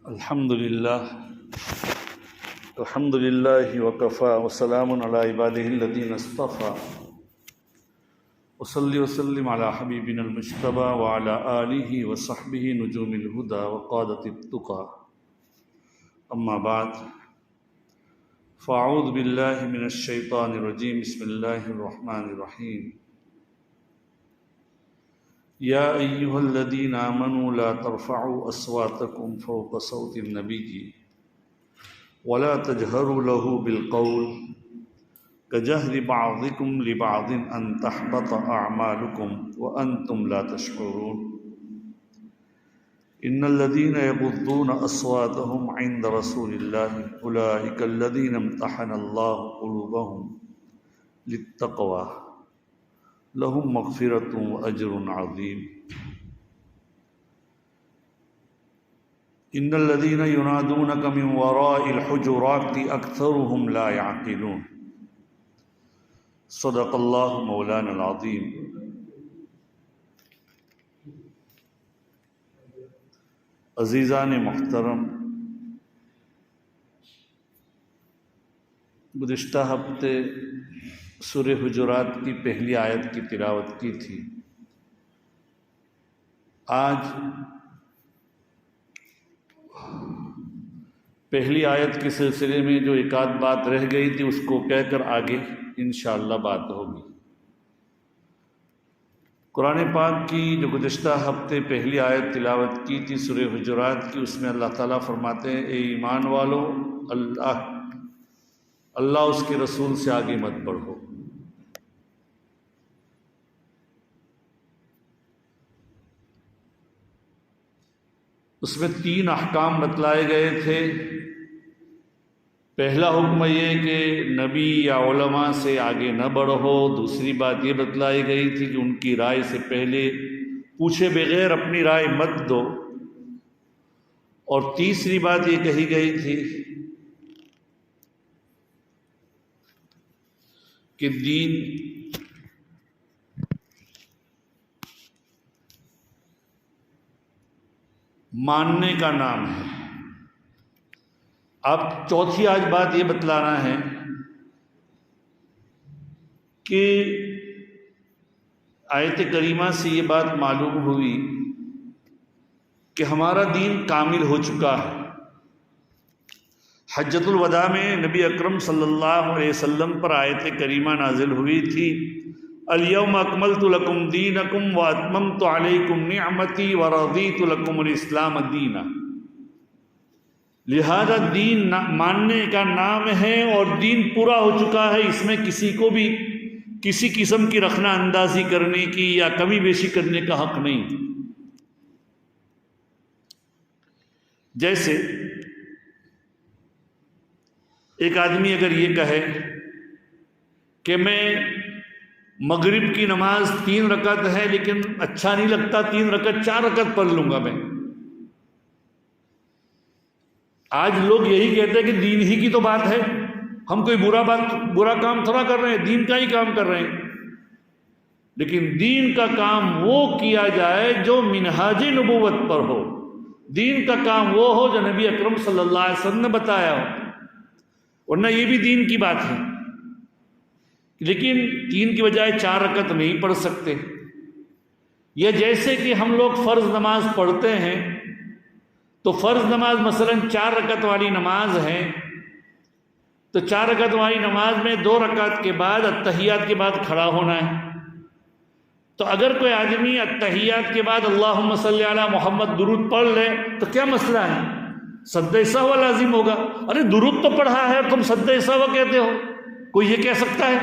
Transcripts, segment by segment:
الحمد لله وكفى وسلام على عباده الذين اصطفى وصلي وسلم على حبيبنا المجتبى وعلى آله وصحبه نجوم الهدى وقادة التقى أما بعد فأعوذ بالله من الشيطان الرجيم بسم الله الرحمن الرحيم يا أيها الذين آمنوا لا ترفعوا أصواتكم فوق صوت النبي ولا تجهروا له بالقول كجهر بعضكم لبعض أن تحبط أعمالكم وأنتم لا تشعرون إن الذين يغضون أصواتهم عند رسول الله أولئك الذين امتحن الله قلوبهم للتقوى لهم مغفرة وأجر عظيم إن الذين ينادونك من وراء الحجرات أكثرهم لا يعقلون صدق الله مولانا العظيم. عزیزان محترم، گزشتہ ہفتے سورہ حجرات کی پہلی آیت کی تلاوت کی تھی. آج پہلی آیت کے سلسلے میں جو ایک آدھ بات رہ گئی تھی اس کو کہہ کر آگے انشاءاللہ بات ہوگی. قرآن پاک کی جو گزشتہ ہفتے پہلی آیت تلاوت کی تھی سورہ حجرات کی، اس میں اللہ تعالیٰ فرماتے ہیں اے ایمان والو، اللہ اس کے رسول سے آگے مت بڑھو. اس میں 3 احکام بتلائے گئے تھے. پہلا حکم یہ کہ نبی یا علماء سے آگے نہ بڑھو. دوسری بات یہ بتلائی گئی تھی کہ ان کی رائے سے پہلے پوچھے بغیر اپنی رائے مت دو. اور تیسری بات یہ کہی گئی تھی کہ دین ماننے کا نام ہے. اب چوتھی آج بات یہ بتلانا ہے کہ آیت کریمہ سے یہ بات معلوم ہوئی کہ ہمارا دین کامل ہو چکا ہے. حجۃ الوداع میں نبی اکرم صلی اللہ علیہ وسلم پر آیت کریمہ نازل ہوئی تھی الیوم اکملت لکم دینکم واتممت علیکم نعمتی ورضیت لکم الاسلام دینا. لہذا دین ماننے کا نام ہے اور دین پورا ہو چکا ہے. اس میں کسی کو بھی کسی قسم کی رخنہ اندازی کرنے کی یا کمی بیشی کرنے کا حق نہیں. جیسے ایک آدمی اگر یہ کہے کہ میں مغرب کی نماز 3 رکعت ہے لیکن اچھا نہیں لگتا 3 رکعت 4 رکعت پڑھ لوں گا میں. آج لوگ یہی کہتے ہیں کہ دین ہی کی تو بات ہے، ہم کوئی برا کام تھوڑا کر رہے ہیں، دین کا ہی کام کر رہے ہیں. لیکن دین کا کام وہ کیا جائے جو منہاج نبوت پر ہو. دین کا کام وہ ہو جو نبی اکرم صلی اللہ علیہ وسلم نے بتایا ہو، ورنہ یہ بھی دین کی بات ہے. لیکن 3 کی بجائے 4 رکعت نہیں پڑھ سکتے. یہ جیسے کہ ہم لوگ فرض نماز پڑھتے ہیں تو فرض نماز مثلا 4 رکعت والی نماز ہے تو 4 رکعت والی نماز میں 2 رکعت کے بعد اتحیات کے بعد کھڑا ہونا ہے. تو اگر کوئی آدمی اتحیات کے بعد اللہم صلی علی محمد درود پڑھ لے تو کیا مسئلہ ہے؟ سجدہ سہو لازم ہوگا. ارے درود تو پڑھا ہے تم سجدہ سہو کہتے ہو، کوئی یہ کہہ سکتا ہے؟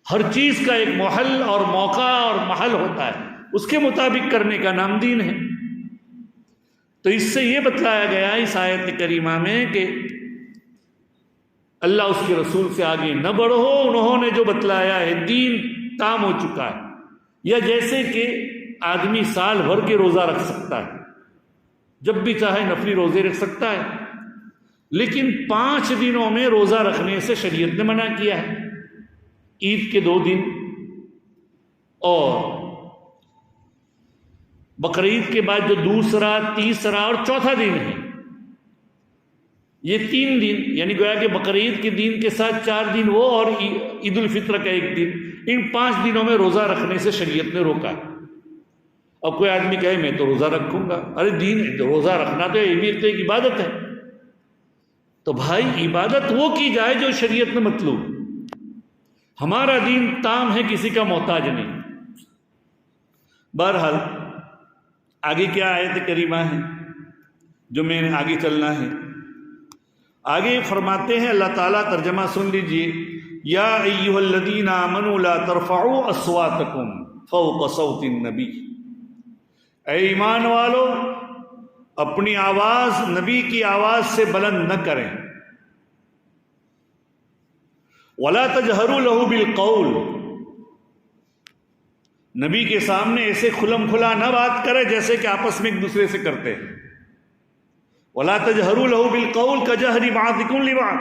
ہر چیز کا ایک محل اور موقع اور محل ہوتا ہے، اس کے مطابق کرنے کا نام دین ہے. تو اس سے یہ بتلایا گیا اس آیت کریمہ میں کہ اللہ اس کے رسول سے آگے نہ بڑھو. انہوں نے جو بتلایا ہے دین تام ہو چکا ہے. یا جیسے کہ آدمی سال بھر کے روزہ رکھ سکتا ہے، جب بھی چاہے نفلی روزے رکھ سکتا ہے، لیکن 5 دنوں میں روزہ رکھنے سے شریعت نے منع کیا ہے. عید کے 2 دن اور بقرعید کے بعد جو دوسرا، تیسرا اور چوتھا دن ہے، یہ 3 دن، یعنی گویا کہ بقرعید کے دن کے ساتھ 4 دن وہ اور عید الفطر کا 1 دن، ان 5 دنوں میں روزہ رکھنے سے شریعت نے روکا۔ اب کوئی آدمی کہے میں تو روزہ رکھوں گا، ارے دین روزہ رکھنا تو یہ بھی ایک عبادت ہے، تو بھائی عبادت وہ کی جائے جو شریعت میں مطلوب۔ ہمارا دین تام ہے، کسی کا محتاج نہیں۔ بہرحال آگے کیا آیت کریمہ ہے جو میں نے آگے چلنا ہے؟ آگے فرماتے ہیں اللہ تعالیٰ، ترجمہ سن لیجئے، یا ایھا الذین آمنوا لا ترفعوا اصواتکم فوق صوت النبی، اے ایمان والو اپنی آواز نبی کی آواز سے بلند نہ کریں، ولا تجہروا لہ بالقول، نبی کے سامنے ایسے کھلم کھلا نہ بات کرے جیسے کہ آپس میں ایک دوسرے سے کرتے ہیں، ولا تجہروا لہ بالقول کجہر بعضکم لبعض،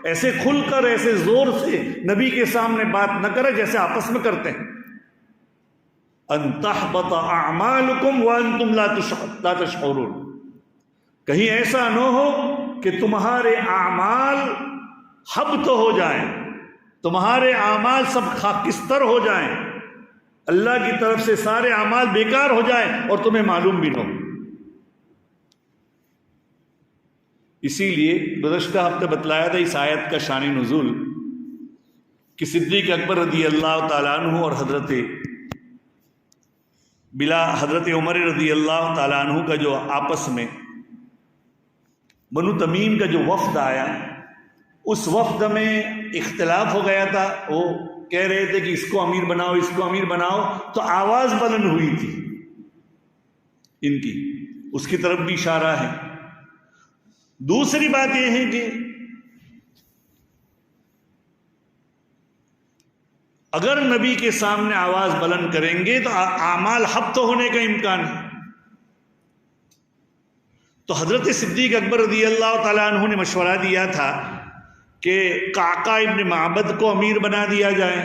ایسے کھل کر ایسے زور سے نبی کے سامنے بات نہ کرے جیسے آپس میں کرتے ہیں، ان تحبط اعمالکم وانتم لا تشعرون، کہیں ایسا نہ ہو کہ تمہارے اعمال حبط ہو جائیں، تمہارے اعمال سب خاکستر ہو جائیں، اللہ کی طرف سے سارے اعمال بیکار ہو جائیں اور تمہیں معلوم بھی نہ ہو۔ اسی لیے گزشتہ ہفتے بتلایا تھا اس آیت کا شان نزول کہ صدیق اکبر رضی اللہ تعالیٰ عنہ اور حضرت عمر رضی اللہ تعالیٰ عنہ کا جو آپس میں بنو تمیم کا جو وفد آیا، اس وفد میں اختلاف ہو گیا تھا، وہ کہہ رہے تھے کہ اس کو امیر بناؤ، اس کو امیر بناؤ، تو آواز بلند ہوئی تھی ان کی، اس کی طرف بھی اشارہ ہے۔ دوسری بات یہ ہے کہ اگر نبی کے سامنے آواز بلند کریں گے تو اعمال حبط ہونے کا امکان ہے، تو حضرت صدیق اکبر رضی اللہ تعالیٰ عنہ نے مشورہ دیا تھا کہ قعقاع ابن معبد کو امیر بنا دیا جائے،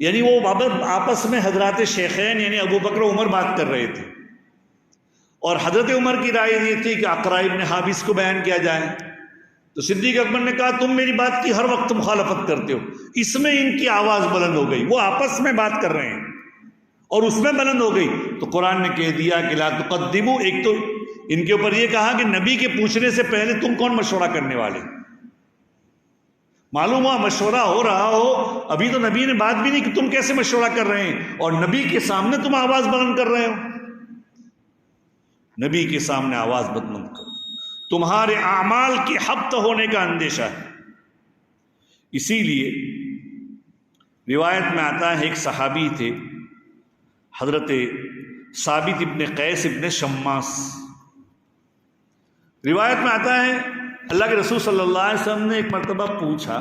یعنی وہ آپس میں حضرات شیخین یعنی ابو بکر و عمر بات کر رہے تھے، اور حضرت عمر کی رائے یہ تھی کہ اقرع ابن حابس کو بیان کیا جائے، تو صدیق اکبر نے کہا تم میری بات کی ہر وقت مخالفت کرتے ہو، اس میں ان کی آواز بلند ہو گئی، وہ آپس میں بات کر رہے ہیں اور اس میں بلند ہو گئی، تو قرآن نے کہہ دیا کہ لا تقدموا، ایک تو ان کے اوپر یہ کہا کہ نبی کے پوچھنے سے پہلے تم کون مشورہ کرنے والے، معلوم ہوا مشورہ ہو رہا ہو، ابھی تو نبی نے بات بھی نہیں کہ تم کیسے مشورہ کر رہے ہیں، اور نبی کے سامنے تم آواز بلند کر رہے ہو، نبی کے سامنے آواز بلند کرو، تمہارے اعمال کے حبط ہونے کا اندیشہ ہے۔ اسی لیے روایت میں آتا ہے ایک صحابی تھے حضرت ثابت ابن قیس ابن شماس، روایت میں آتا ہے اللہ کے رسول صلی اللہ علیہ وسلم نے ایک مرتبہ پوچھا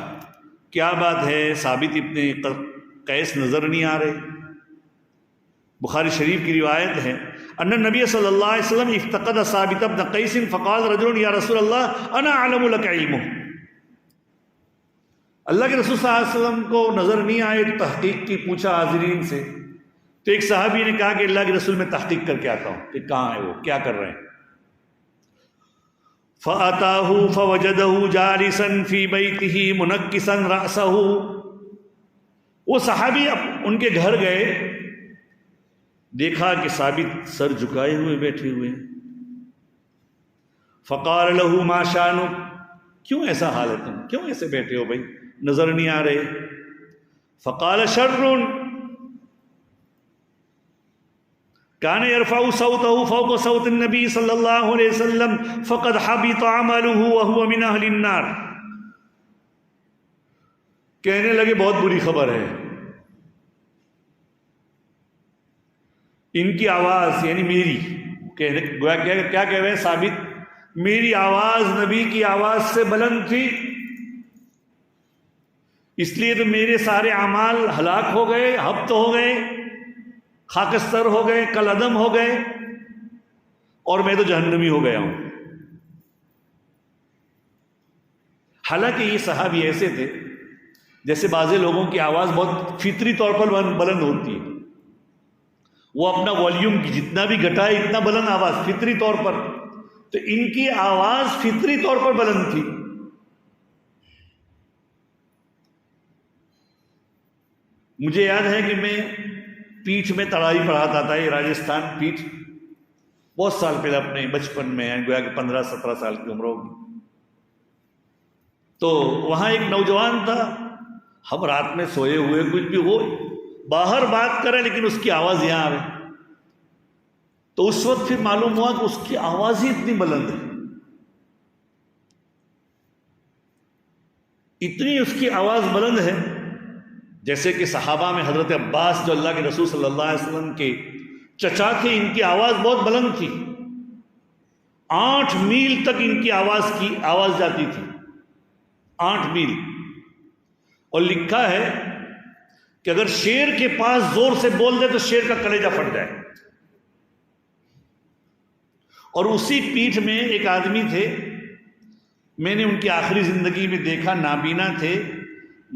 کیا بات ہے ثابت ابن قیس نظر نہیں آ رہے؟ بخاری شریف کی روایت ہے ان نبی صلی اللہ علیہ وسلم افتقد ثابت ابن قیس فقال رجل یا رسول اللہ انا اعلم لك علمه، اللہ کے رسول صلی اللہ علیہ وسلم کو نظر نہیں آئے، تحقیق کی پوچھا حاضرین سے، تو ایک صحابی نے کہا کہ اللہ کے رسول میں تحقیق کر کے آتا ہوں کہ کہاں ہے وہ، کیا کر رہے ہیں۔ فَأَتَاهُ فَوَجَدَهُ جَالِسًا فِي بَيْتِهِ مُنَكِّسًا رَأْسَهُ، وہ صحابی ان کے گھر گئے، دیکھا کہ ثابت سر جھکائے ہوئے بیٹھے ہوئے ہیں، فَقَالَ لَهُ مَا شَأْنُكَ، کیوں ایسا حال ہے تم، کیوں ایسے بیٹھے ہو بھائی، نظر نہیں آ رہے؟ فَقَالَ شَرٌّ كان يرفع صوته فوق صوت النبي صلى الله عليه وسلم فقد حبط عمله وهو من اهل النار، کہنے لگے بہت بری خبر ہے، ان کی آواز یعنی میری، کیا کہہ رہے ہیں ثابت، میری آواز نبی کی آواز سے بلند تھی، اس لیے تو میرے سارے اعمال ہلاک ہو گئے، حبط ہو گئے، خاکستر ہو گئے، کل عدم ہو گئے، اور میں تو جہنمی ہو گیا ہوں۔ حالانکہ یہ صحابی ایسے تھے جیسے بعض لوگوں کی آواز بہت فطری طور پر بلند ہوتی ہے، وہ اپنا والیوم جتنا بھی گھٹائے اتنا بلند آواز فطری طور پر، تو ان کی آواز فطری طور پر بلند تھی۔ مجھے یاد ہے کہ میں پیٹھ میں تڑائی پڑھاتا تھا، یہ راجستھان پیٹھ، بہت سال پہلے اپنے بچپن میں، گویا کہ 15-17 سال کی عمر ہوگی۔ تو وہاں ایک نوجوان تھا، ہم رات میں سوئے ہوئے، کچھ بھی ہو، باہر بات کرے لیکن اس کی آواز یہاں آئے، تو اس وقت پھر معلوم ہوا کہ اس کی آواز ہی اتنی بلند ہے، اتنی اس کی آواز بلند ہے، جیسے کہ صحابہ میں حضرت عباس جو اللہ کے رسول صلی اللہ علیہ وسلم کے چچا تھے، ان کی آواز بہت بلند تھی، 8 میل تک ان کی آواز جاتی تھی، 8 میل۔ اور لکھا ہے کہ اگر شیر کے پاس زور سے بول دے تو شیر کا کلیجہ پھٹ جائے۔ اور اسی پیٹھ میں ایک آدمی تھے، میں نے ان کی آخری زندگی میں دیکھا، نابینا تھے،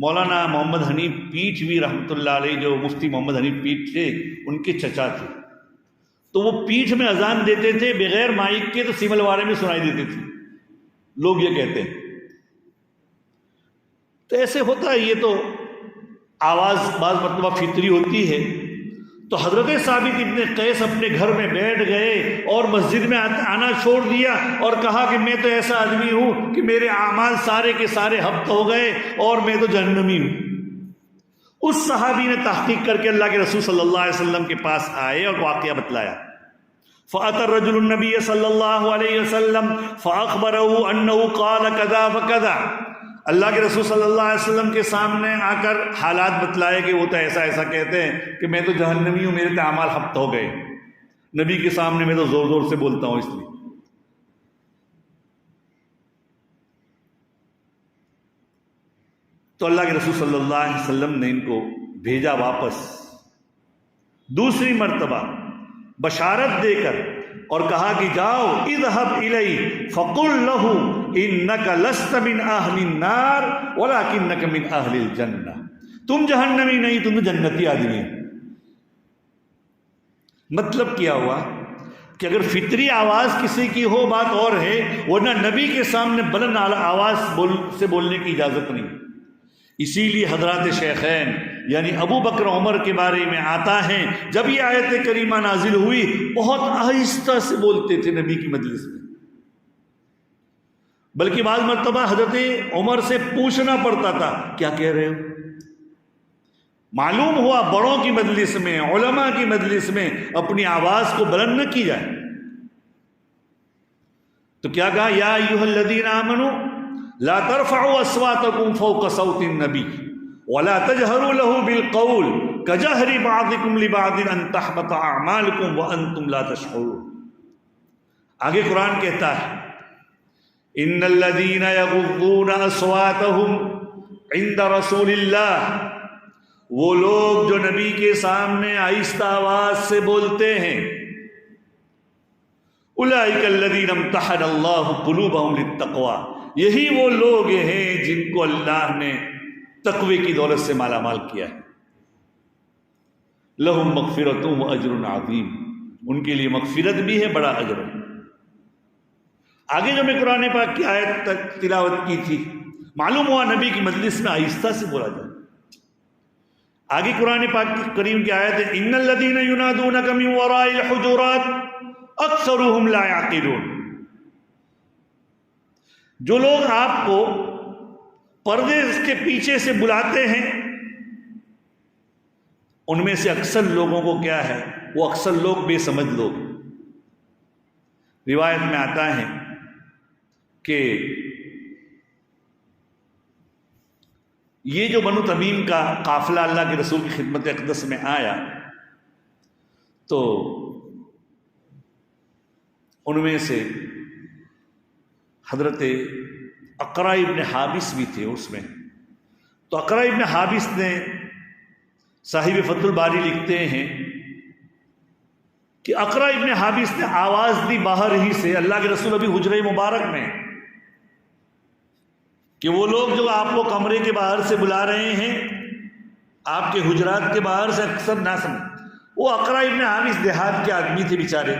مولانا محمد حنیف پیٹھ بھی رحمۃ اللہ علیہ، جو مفتی محمد حنیف پیٹھ تھے ان کے چچا تھے، تو وہ پیٹھ میں اذان دیتے تھے بغیر مائک کے، تو سیمل وارے میں سنائی دیتی تھی، لوگ یہ کہتے ہیں۔ تو ایسے ہوتا ہے، یہ تو آواز بعض مرتبہ فطری ہوتی ہے۔ تو حضرت ثابت ابن قیس اپنے گھر میں بیٹھ گئے اور مسجد میں آنا چھوڑ دیا اور کہا کہ میں تو ایسا آدمی ہوں کہ میرے اعمال سارے کے سارے حبط ہو گئے اور میں تو جہنمی ہوں۔ اس صحابی نے تحقیق کر کے اللہ کے رسول صلی اللہ علیہ وسلم کے پاس آئے اور واقعہ بتلایا۔ فَأَتَى الرَّجُلُ النَّبِيَّ صلی اللہ علیہ وسلم فَأَخْبَرَهُ أَنَّهُ قَالَ كَذَا وَكَذَا، اللہ کے رسول صلی اللہ علیہ وسلم کے سامنے آ کر حالات بتلائے کہ وہ تو ایسا ایسا کہتے ہیں کہ میں تو جہنمی ہوں، میرے تو اعمال حبط ہو گئے، نبی کے سامنے میں تو زور زور سے بولتا ہوں اس لیے۔ تو اللہ کے رسول صلی اللہ علیہ وسلم نے ان کو بھیجا واپس، دوسری مرتبہ بشارت دے کر، اور کہا کہ جاؤ اذهب الی فقل له انک لست من اہل النار ولکنک من اہل الجنہ، تم جہنمی نہیں، تم جنتی آدمی ہو۔ مطلب کیا ہوا کہ اگر فطری آواز کسی کی ہو بات اور ہے، ورنہ نبی کے سامنے بلند آواز سے بولنے کی اجازت نہیں۔ اسی لیے حضرات شیخین یعنی ابو بکر عمر کے بارے میں آتا ہے، جب یہ آیت کریمہ نازل ہوئی بہت آہستہ سے بولتے تھے نبی کی مجلس میں، بلکہ بعض مرتبہ حضرت عمر سے پوچھنا پڑتا تھا کیا کہہ رہے ہو۔ معلوم ہوا بڑوں کی مجلس میں، علماء کی مجلس میں اپنی آواز کو بلند نہ کی جائے۔ تو کیا کہا، یا ایھا الذین آمنوا لا ترفعوا اصواتکم فوق صوت النبی ولا تجهروا له بالقول كجهر بعضكم لبعض ان تحبط اعمالكم وانتم لا تشعرون۔ آگے قرآن کہتا ہے ان الذين يغضون اصواتهم عند رسول اللہ، وہ لوگ جو نبی کے سامنے آہستہ آواز سے بولتے ہیں، اولئک الذین امتحن اللہ قلوبهم للتقوی، یہی وہ لوگ ہیں جن کو اللہ نے تقوی کی دولت سے مالا مال کیا ہے۔ لہم مغفرۃ و اجر عظیم، ان کے لیے مغفرت بھی ہے، بڑا اجر ہے۔ آگے جو میں قرآن پاک کی آیت تک تلاوت کی تھی، معلوم ہوا نبی کی مجلس میں آہستہ سے بولا جائے۔ آگے قرآن پاک کی کریم کی آیت ہے ان الذین ینادونک من وراء الحجرات اکثرهم لا یعقلون، جو لوگ آپ کو پردے کے پیچھے سے بلاتے ہیں، ان میں سے اکثر لوگوں کو کیا ہے، وہ اکثر لوگ بے سمجھ لوگ۔ روایت میں آتا ہے کہ یہ جو بنو تمیم کا قافلہ اللہ کے رسول کی خدمت اقدس میں آیا، تو ان میں سے حضرت اقرا ابن حابس بھی تھے اس میں۔ تو اقرا ابن حابس نے، صاحب فتح الباری لکھتے ہیں کہ اقرا ابن حابس نے آواز دی باہر ہی سے، اللہ کے رسول ابھی حجرہ مبارک میں، کہ وہ لوگ جو آپ کو کمرے کے باہر سے بلا رہے ہیں، آپ کے حجرات کے باہر سے اکثر نہ سمجھ، وہ اقرا ابن حابس دیہات کے آدمی تھے بیچارے،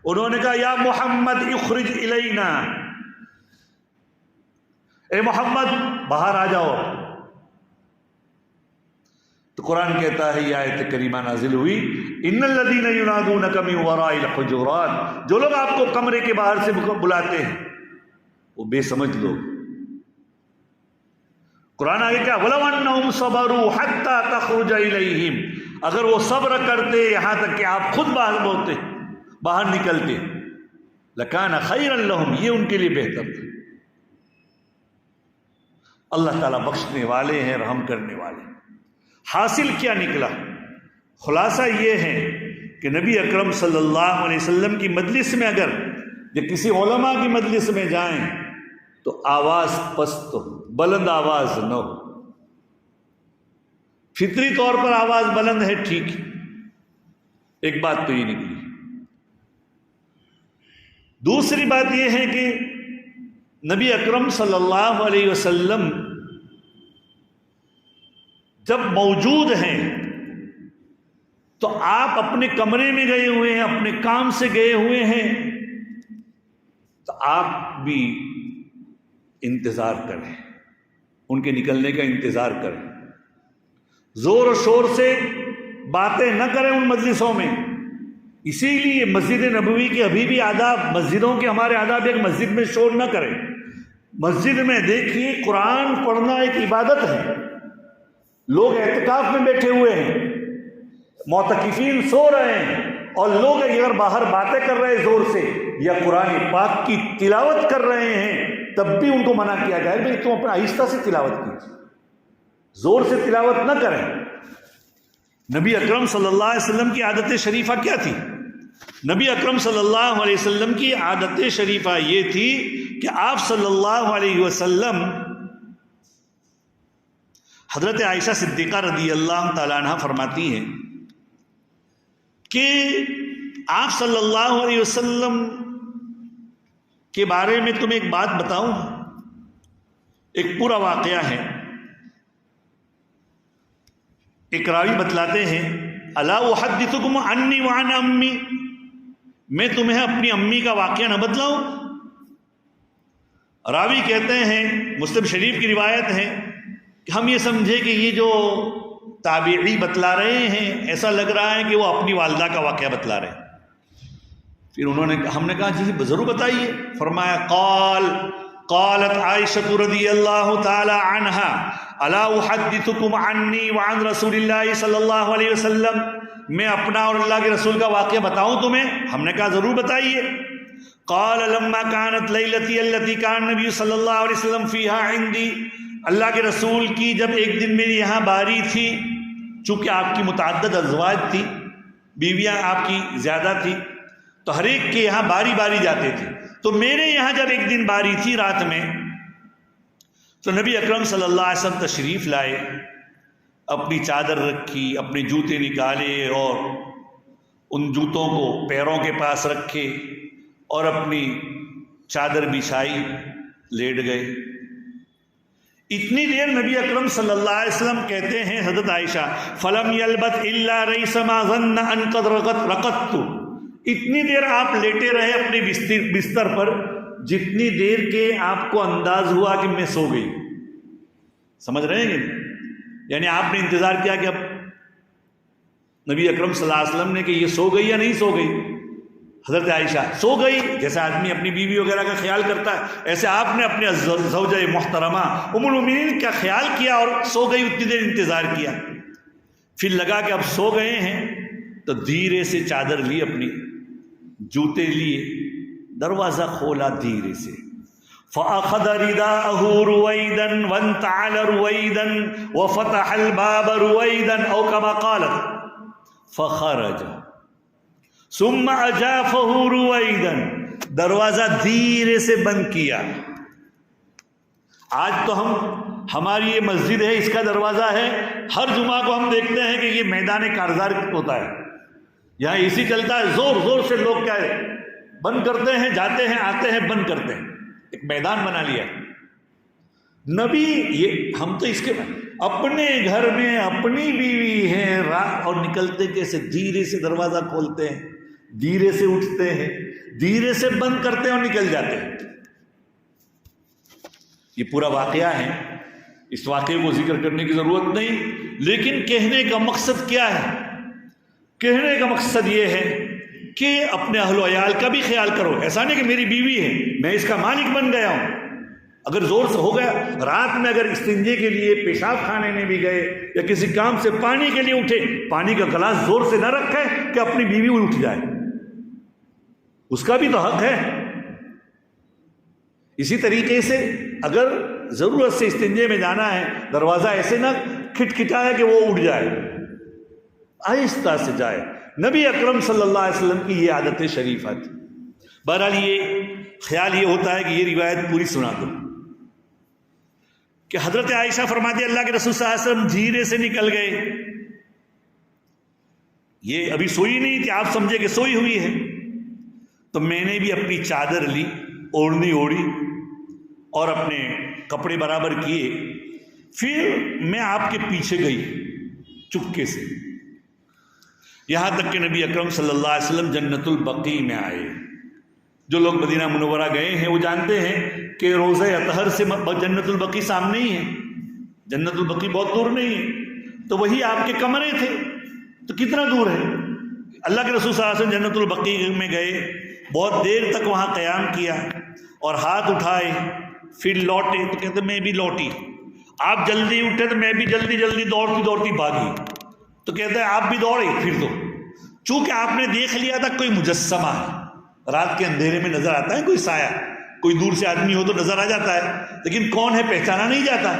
انہوں نے کہا یا محمد اخرج الینا، اے محمد باہر آ جاؤ۔ تو قرآن کہتا ہے یہ آیت کریمہ نازل ہوئی ان الذین ینادونک من وراء الحجرات، جو لوگ آپ کو کمرے کے باہر سے بلاتے ہیں وہ بے سمجھ لوگ۔ قرآن آگے کیا وَلَوْ أَنَّهُمْ صَبَرُوا حَتَّى تَخْرُجَ إِلَيْهِمْ، اگر وہ صبر کرتے یہاں تک کہ آپ خود باہر نکلتے، لَكَانَ خَيْرًا لَهُمْ، یہ ان کے لیے بہتر تھا۔ اللہ تعالیٰ بخشنے والے ہیں، رحم کرنے والے ہیں۔ حاصل کیا نکلا؟ خلاصہ یہ ہے کہ نبی اکرم صلی اللہ علیہ وسلم کی مجلس میں اگر یا کسی علماء کی مجلس میں جائیں تو آواز پست ہو، بلند آواز نہ ہو۔ فطری طور پر آواز بلند ہے ٹھیک ہے، ایک بات تو یہ نکلی۔ دوسری بات یہ ہے کہ نبی اکرم صلی اللہ علیہ وسلم جب موجود ہیں تو آپ اپنے کمرے میں گئے ہوئے ہیں، اپنے کام سے گئے ہوئے ہیں، تو آپ بھی انتظار کریں، ان کے نکلنے کا انتظار کریں، زور و شور سے باتیں نہ کریں ان مجلسوں میں۔ اسی لیے مسجد نبوی کے ابھی بھی آداب، مسجدوں کے ہمارے آداب ہے کہ مسجد میں شور نہ کریں۔ مسجد میں دیکھیے قرآن پڑھنا ایک عبادت ہے، لوگ اعتکاف میں بیٹھے ہوئے ہیں، معتکفین سو رہے ہیں، اور لوگ اگر باہر باتیں کر رہے ہیں زور سے یا قرآن پاک کی تلاوت کر رہے ہیں تب بھی ان کو منع کیا جائے بھائی تم اپنا آہستہ سے تلاوت کیجیے، زور سے تلاوت نہ کریں۔ نبی اکرم صلی اللہ علیہ وسلم کی عادت شریفہ کیا تھی؟ نبی اکرم صلی اللہ علیہ وسلم کی عادت شریفہ یہ تھی کہ آپ صلی اللہ علیہ وسلم، حضرت عائشہ صدیقہ رضی اللہ تعالیٰ عنہ فرماتی ہیں کہ آپ صلی اللہ علیہ وسلم کے بارے میں تمہیں ایک بات بتاؤں، ایک پورا واقعہ ہے۔ ایک راوی بتلاتے ہیں الا احدثکم عنی وعن امی، میں تمہیں اپنی امی کا واقعہ نہ بتلاؤں؟ راوی کہتے ہیں، مسلم شریف کی روایت ہے کہ ہم یہ سمجھے کہ یہ جو تابعی بتلا رہے ہیں ایسا لگ رہا ہے کہ وہ اپنی والدہ کا واقعہ بتلا رہے ہیں۔ پھر ہم نے کہا جی ضرور بتائیے۔ فرمایا قالت عائشہ رضی اللہ تعالی عنہا الا احدثکم عنی وعن رسول اللہ صلی اللہ علیہ وسلم، میں اپنا اور اللہ کے رسول کا واقعہ بتاؤں تمہیں؟ ہم نے کہا ضرور بتائیے۔ قال لما كانت لیلتی التي كان النبي صلی اللہ علیہ وسلم فيها عندي، اللہ کے رسول کی جب ایک دن میری یہاں باری تھی، چونکہ آپ کی متعدد ازواج تھی، بیویاں آپ کی زیادہ تھی، تو ہر ایک کے یہاں باری باری جاتے تھے، تو میرے یہاں جب ایک دن باری تھی رات میں، تو نبی اکرم صلی اللہ علیہ وسلم تشریف لائے، اپنی چادر رکھی، اپنے جوتے نکالے اور ان جوتوں کو پیروں کے پاس رکھے اور اپنی چادر بچھائی، لیٹ گئے۔ اتنی دیر نبی اکرم صلی اللہ علیہ وسلم کہتے ہیں حضرت عائشہ فلم یلبث الا ریس ما ظن ان قد رقدت، اتنی دیر آپ لیٹے رہے اپنے بستر پر جتنی دیر کے آپ کو انداز ہوا کہ میں سو گئی۔ سمجھ رہے ہیں؟ یعنی آپ نے انتظار کیا کہ اب نبی اکرم صلی اللہ علیہ وسلم نے کہ یہ سو گئی یا نہیں سو گئی۔ حضرت عائشہ سو گئی، جیسے آدمی اپنی بیوی وغیرہ کا خیال کرتا ہے ایسے آپ نے اپنے زوجہ محترمہ ام المؤمنین کا خیال کیا اور سو گئی، اتنی دیر انتظار کیا۔ پھر لگا کہ اب سو گئے ہیں تو دھیرے سے چادر لی، اپنی جوتے لیے، دروازہ کھولا دھیرے سے، فَأَخَذَ رِدَاءَهُ رُوَيْدًا وَانْتَعَلَ رُوَيْدًا وَفَتَحَ الْبَابَ رُوَيْدًا أَوْ كَمَا قَالَتْ فَخَرَجَ ثُمَّ أَجَافَهُ رُوَيْدًا، دروازہ دھیرے سے بند کیا۔ آج تو ہماری یہ مسجد ہے، اس کا دروازہ ہے، ہر جمعہ کو ہم دیکھتے ہیں کہ یہ میدان کارزار ہوتا ہے، یہاں اسی چلتا ہے، زور زور سے لوگ کیا ہے بند کرتے ہیں، جاتے ہیں آتے ہیں بند کرتے ہیں، ایک میدان بنا لیا۔ نبی یہ ہم تو اس کے اپنے گھر میں اپنی بیوی ہے، اور نکلتے کیسے؟ دھیرے سے دروازہ کھولتے ہیں، دھیرے سے اٹھتے ہیں، دھیرے سے بند کرتے ہیں اور نکل جاتے ہیں۔ یہ پورا واقعہ ہے، اس واقعے کو ذکر کرنے کی ضرورت نہیں، لیکن کہنے کا مقصد کیا ہے؟ کہنے کا مقصد یہ ہے کہ اپنے اہل و عیال کا بھی خیال کرو۔ ایسا نہیں کہ میری بیوی ہے میں اس کا مالک بن گیا ہوں، اگر زور سے ہو گیا، رات میں اگر استنجے کے لیے پیشاب خانے میں بھی گئے یا کسی کام سے پانی کے لیے اٹھے، پانی کا گلاس زور سے نہ رکھے کہ اپنی بیوی اٹھ جائے، اس کا بھی تو حق ہے۔ اسی طریقے سے اگر ضرورت سے استنجے میں جانا ہے، دروازہ ایسے نہ کھٹکھٹائے کہ وہ اٹھ جائے، آہستہ سے جائے۔ نبی اکرم صلی اللہ علیہ وسلم کی یہ عادت شریفہ تھی۔ بہرحال یہ خیال یہ ہوتا ہے کہ یہ روایت پوری سنا دو کہ حضرت عائشہ فرماتی اللہ کے رسول صلی اللہ علیہ وسلم دھیرے سے نکل گئے، یہ ابھی سوئی نہیں تھی، آپ سمجھے کہ سوئی ہوئی ہے، تو میں نے بھی اپنی چادر لی، اوڑھنی اوڑھی اور اپنے کپڑے برابر کیے، پھر میں آپ کے پیچھے گئی چپکے سے، یہاں تک کہ نبی اکرم صلی اللہ علیہ وسلم جنت البقیع میں آئے۔ جو لوگ مدینہ منورہ گئے ہیں وہ جانتے ہیں کہ روضہ اطہر سے جنت البقیع سامنے ہی ہے، جنت البقیع بہت دور نہیں ہے، تو وہی آپ کے کمرے تھے، تو کتنا دور ہے؟ اللہ کے رسول صلی اللہ علیہ وسلم جنت البقیع میں گئے، بہت دیر تک وہاں قیام کیا اور ہاتھ اٹھائے، پھر لوٹے، تو کہتے میں بھی لوٹی، آپ جلدی اٹھے تو میں بھی جلدی جلدی دوڑتی دوڑتی بھاگی، تو کہتے ہیں آپ بھی دوڑے، پھر تو چونکہ آپ نے دیکھ لیا تھا کوئی مجسمہ ہے، رات کے اندھیرے میں نظر آتا ہے کوئی سایہ، کوئی دور سے آدمی ہو تو نظر آ جاتا ہے، لیکن کون ہے پہچانا نہیں جاتا،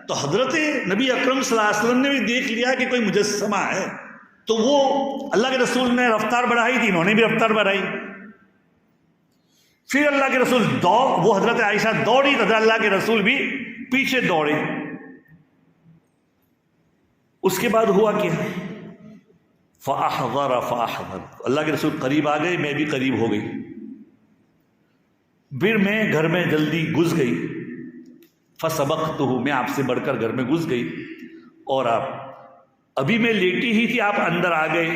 تو حضرت نبی اکرم صلی اللہ علیہ وسلم نے بھی دیکھ لیا کہ کوئی مجسمہ ہے، تو وہ اللہ کے رسول نے رفتار بڑھائی تھی، انہوں نے بھی رفتار بڑھائی، پھر اللہ کے رسول وہ حضرت عائشہ دوڑی تو اللہ کے رسول بھی پیچھے دوڑے۔ اس کے بعد ہوا کیا؟ فَأَحْضَرَ فَأَحْضَرَ، اللہ کے رسول قریب آ گئے، میں بھی قریب ہو گئی، پھر میں گھر میں جلدی گھس گئی، فَسَبَقْتُهُ، میں آپ سے بڑھ کر گھر میں گھس گئی، اور آپ ابھی میں لیٹی ہی تھی، آپ اندر آ گئے،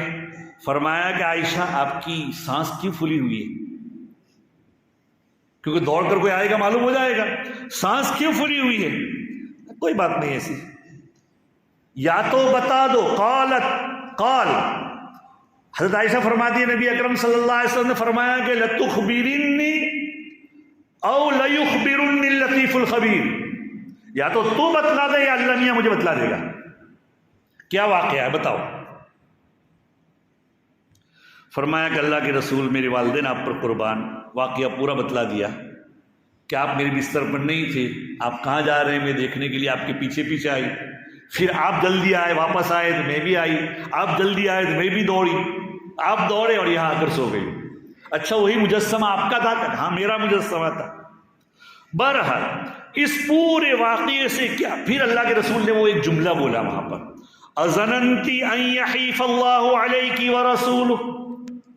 فرمایا کہ عائشہ آپ کی سانس کیوں پھولی ہوئی ہے؟ کیونکہ دوڑ کر کوئی آئے گا معلوم ہو جائے گا، سانس کیوں پھولی ہوئی ہے؟ کوئی بات نہیں ایسی، یا تو بتا دو، قال حضرت عائشہ فرماتی ہے نبی اکرم صلی اللہ علیہ وسلم نے فرمایا کہ لَتُخْبِرِنِّي او لَيُخْبِرُنِّي اللَّطِيفُ الْخَبِيرُ، یا تو بتلا دے یا اللہ میاں مجھے بتلا دے گا، کیا واقعہ ہے بتاؤ۔ فرمایا کہ اللہ کے رسول میرے والدین آپ پر قربان، واقعہ پورا بتلا دیا کہ آپ میرے بستر پر نہیں تھے، آپ کہاں جا رہے ہیں میں دیکھنے کے لیے آپ کے پیچھے پیچھے آئی، پھر آپ جلدی آئے واپس آئے تو میں بھی آئی، آپ جلدی آئے تو میں بھی دوڑی، آپ دوڑے اور یہاں آ کر سو گئی۔ اچھا وہی مجسمہ آپ کا تھا؟ ہاں میرا مجسمہ تھا۔ بہرحال اس پورے واقعے سے کیا، پھر اللہ کے رسول نے وہ ایک جملہ بولا وہاں پر، اَظَنَنْتِ أَنْ يَحِيفَ اللَّهُ عَلَيْكِ وَرَسُولُهُ،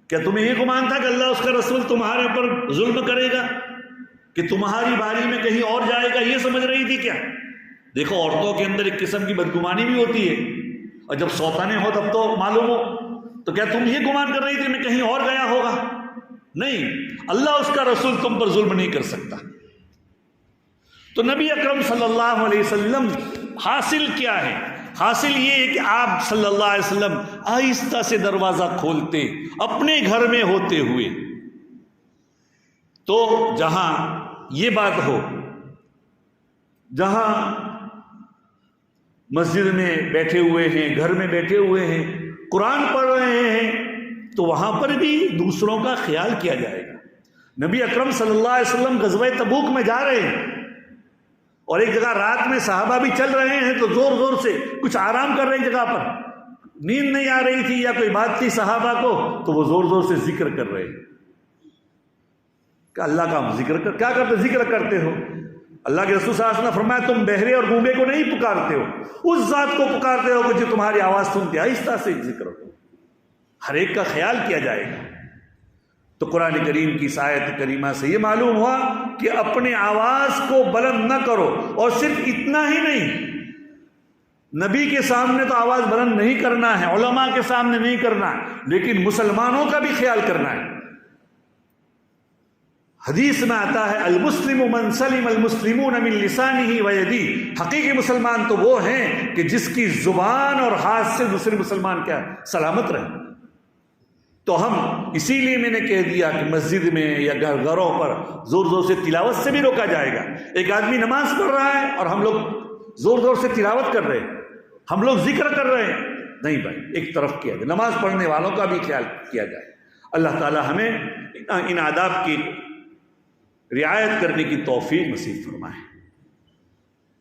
کیا تمہیں یہ گمان تھا کہ اللہ اس کا رسول تمہارے پر ظلم کرے گا، کہ تمہاری باری میں کہیں اور جائے گا، یہ سمجھ رہی تھی کیا؟ دیکھو عورتوں کے اندر ایک قسم کی بدگمانی بھی ہوتی ہے، اور جب سوتانے ہو تب تو معلوم ہو، تو کیا تم یہ گمان کر رہی تھی میں کہیں اور گیا ہوگا؟ نہیں، اللہ اس کا رسول تم پر ظلم نہیں کر سکتا۔ تو نبی اکرم صلی اللہ علیہ وسلم حاصل کیا ہے؟ حاصل یہ ہے کہ آپ صلی اللہ علیہ وسلم آہستہ سے دروازہ کھولتے اپنے گھر میں ہوتے ہوئے، تو جہاں یہ بات ہو، جہاں مسجد میں بیٹھے ہوئے ہیں، گھر میں بیٹھے ہوئے ہیں، قرآن پڑھ رہے ہیں، تو وہاں پر بھی دوسروں کا خیال کیا جائے گا۔ نبی اکرم صلی اللہ علیہ وسلم غزوہ تبوک میں جا رہے ہیں، اور ایک جگہ رات میں صحابہ بھی چل رہے ہیں، تو زور زور سے کچھ آرام کر رہے ہیں جگہ پر، نیند نہیں آ رہی تھی یا کوئی بات تھی صحابہ کو، تو وہ زور زور سے ذکر کر رہے ہیں کہ اللہ کا ذکر کیا کرتے، ذکر کرتے ہو؟ اللہ کے رسول صلی اللہ علیہ وسلم نے فرمایا تم بہرے اور گونگے کو نہیں پکارتے ہو، اس ذات کو پکارتے ہو کہ جو تمہاری آواز سنتے، آہستہ سے ذکر ہو، ہر ایک کا خیال کیا جائے گا۔ تو قرآن کریم کی آیت کریمہ سے یہ معلوم ہوا کہ اپنے آواز کو بلند نہ کرو، اور صرف اتنا ہی نہیں، نبی کے سامنے تو آواز بلند نہیں کرنا ہے، علماء کے سامنے نہیں کرنا ہے، لیکن مسلمانوں کا بھی خیال کرنا ہے۔ حدیث میں آتا ہے المسلم من سلم المسلمون من لسانہ و یدہ، حقیقی مسلمان تو وہ ہیں کہ جس کی زبان اور ہاتھ سے دوسرے مسلمان کیا سلامت رہے۔ تو ہم اسی لیے میں نے کہہ دیا کہ مسجد میں یا گھروں پر زور زور سے تلاوت سے بھی روکا جائے گا۔ ایک آدمی نماز پڑھ رہا ہے اور ہم لوگ زور زور سے تلاوت کر رہے ہیں، ہم لوگ ذکر کر رہے ہیں، نہیں بھائی، ایک طرف کیا جائے، نماز پڑھنے والوں کا بھی خیال کیا جائے۔ اللہ تعالی ہمیں ان آداب کی رعایت کرنے کی توفیق نصیب فرمائے۔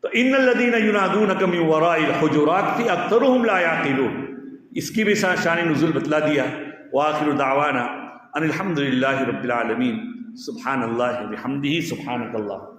تو ان الذین ینادونک من وراء الحجرات کی اکثرهم لا یعقلون، اس کی بھی شان نزول بتلا دیا۔ وآخر دعوانا ان الحمد للہ رب العالمین، سبحان اللہ وبحمدہ، سبحانک اللہ۔